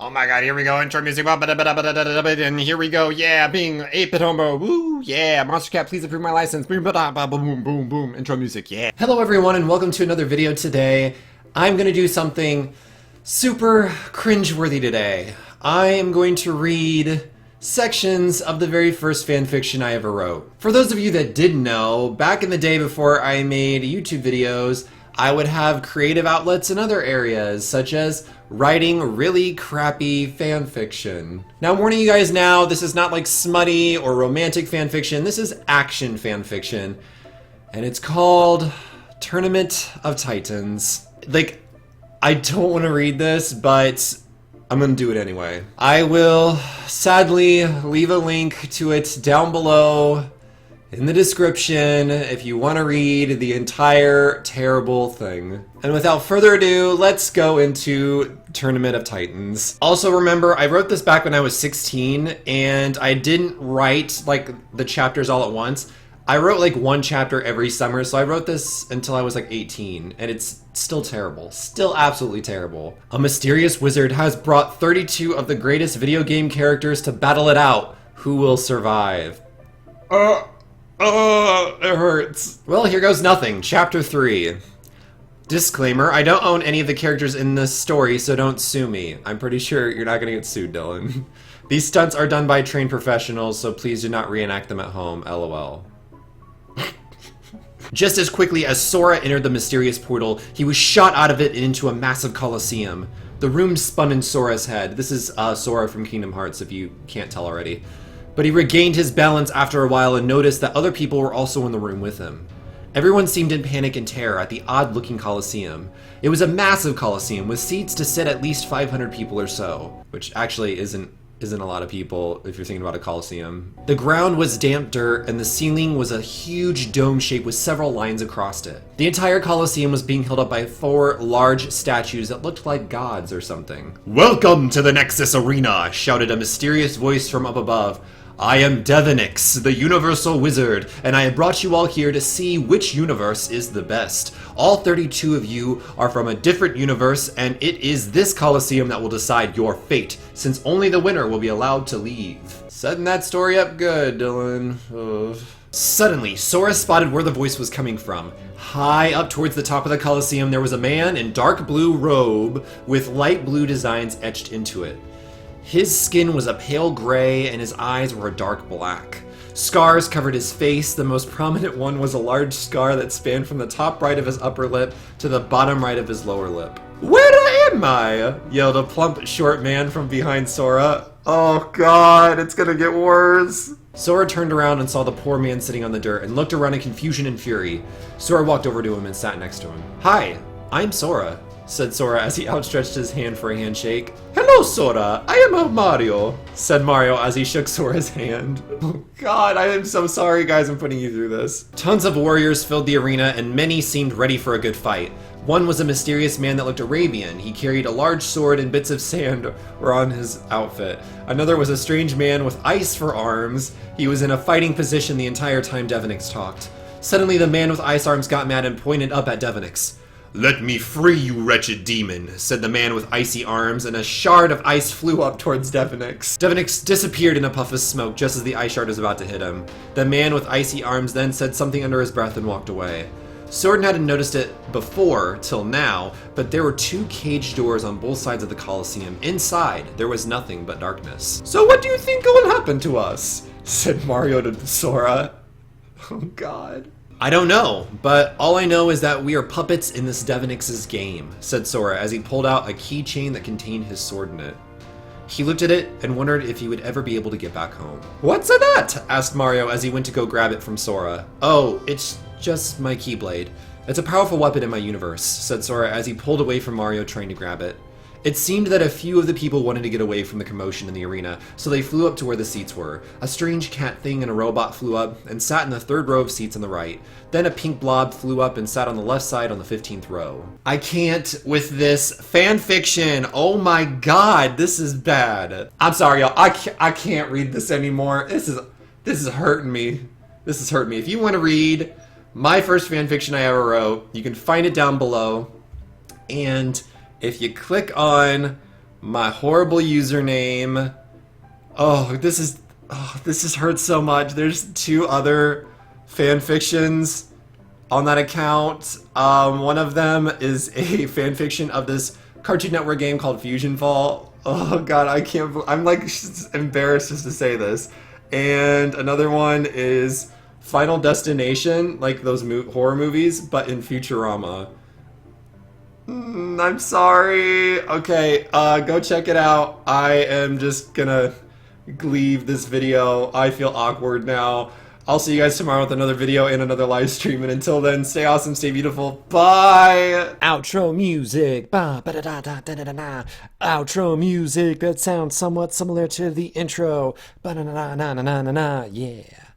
Oh my god, here we go, intro music, and here we go, yeah, being 8-bit homo, woo, yeah, Monster Cat, please approve my license, boom, boom, boom, boom, intro music, yeah. Hello everyone and welcome to another video today. I'm going to do something super cringeworthy today. I am going to read sections of the very first fanfiction I ever wrote. For those of you that didn't know, back in the day before I made YouTube videos, I would have creative outlets in other areas, such as writing really crappy fanfiction. Now I'm warning you guys now, this is not like smutty or romantic fanfiction, this is action fanfiction. And it's called Tournament of Titans. Like, I don't want to read this, but I'm gonna do it anyway. I will sadly leave a link to it down below in the description if you want to read the entire terrible thing. And without further ado, let's go into Tournament of Titans. Also remember, I wrote this back when I was 16, and I didn't write like the chapters all at once. I wrote like one chapter every summer, so I wrote this until I was like 18, and it's still terrible. Still absolutely terrible. A mysterious wizard has brought 32 of the greatest video game characters to battle it out. Who will survive? It hurts. Well, here goes nothing. Chapter 3. Disclaimer, I don't own any of the characters in this story, so don't sue me. I'm pretty sure you're not gonna get sued, Dylan. These stunts are done by trained professionals, so please do not reenact them at home, LOL. Just as quickly as Sora entered the mysterious portal, he was shot out of it and into a massive coliseum. The room spun in Sora's head. This is Sora from Kingdom Hearts, if you can't tell already. But he regained his balance after a while and noticed that other people were also in the room with him. Everyone seemed in panic and terror at the odd-looking coliseum. It was a massive coliseum with seats to sit at least 500 people or so, which actually isn't a lot of people if you're thinking about a coliseum. The ground was damp dirt and the ceiling was a huge dome shape with several lines across it. The entire coliseum was being held up by 4 large statues that looked like gods or something. "Welcome to the Nexus Arena," shouted a mysterious voice from up above. "I am Devinix, the Universal Wizard, and I have brought you all here to see which universe is the best. All 32 of you are from a different universe, and it is this Coliseum that will decide your fate, since only the winner will be allowed to leave." Setting that story up good, Dylan. Ugh. Suddenly, Sora spotted where the voice was coming from. High up towards the top of the Coliseum, there was a man in dark blue robe with light blue designs etched into it. His skin was a pale gray and his eyes were a dark black. Scars covered his face. The most prominent one was a large scar that spanned from the top right of his upper lip to the bottom right of his lower lip. "Where am I?" yelled a plump, short man from behind Sora. "Oh god, it's gonna get worse." Sora turned around and saw the poor man sitting on the dirt and looked around in confusion and fury. Sora walked over to him and sat next to him. "Hi, I'm Sora," said Sora as he outstretched his hand for a handshake. "Hello, Sora. I am Mario," said Mario as he shook Sora's hand. Oh god, I am so sorry, guys, I'm putting you through this. Tons of warriors filled the arena, and many seemed ready for a good fight. One was a mysterious man that looked Arabian. He carried a large sword and bits of sand were on his outfit. Another was a strange man with ice for arms. He was in a fighting position the entire time Devinix talked. Suddenly, the man with ice arms got mad and pointed up at Devinix. "Let me free, you wretched demon," said the man with icy arms, and a shard of ice flew up towards Devinix. Devinix disappeared in a puff of smoke just as the ice shard was about to hit him. The man with icy arms then said something under his breath and walked away. Soren hadn't noticed it before, till now, but there were 2 cage doors on both sides of the Coliseum. Inside, there was nothing but darkness. "So what do you think will happen to us?" said Mario to Sora. Oh god. "I don't know, but all I know is that we are puppets in this Devinix's game," said Sora as he pulled out a keychain that contained his sword in it. He looked at it and wondered if he would ever be able to get back home. "What's that?" asked Mario as he went to go grab it from Sora. "Oh, it's just my Keyblade. It's a powerful weapon in my universe," said Sora as he pulled away from Mario trying to grab it. It seemed that a few of the people wanted to get away from the commotion in the arena, so they flew up to where the seats were. A strange cat thing and a robot flew up and sat in the 3rd row of seats on the right. Then a pink blob flew up and sat on the left side on the 15th row. I can't with this fanfiction. Oh my god, this is bad. I'm sorry, y'all. I can't read this anymore. This is hurting me. This is hurting me. If you want to read my first fanfiction I ever wrote, you can find it down below. And if you click on my horrible username. Oh, this just hurts so much. There's 2 other fanfictions on that account. One of them is a fanfiction of this Cartoon Network game called Fusion Fall. Oh god, I'm like embarrassed just to say this. And another one is Final Destination, like those horror movies, but in Futurama. I'm sorry. Okay, go check it out. I am just gonna leave this video. I feel awkward now. I'll see you guys tomorrow with another video and another live stream. And until then, stay awesome, stay beautiful. Bye! Outro music. Ba ba da da da da da da da. Outro music that sounds somewhat similar to the intro. Ba na na na na na na na. Yeah.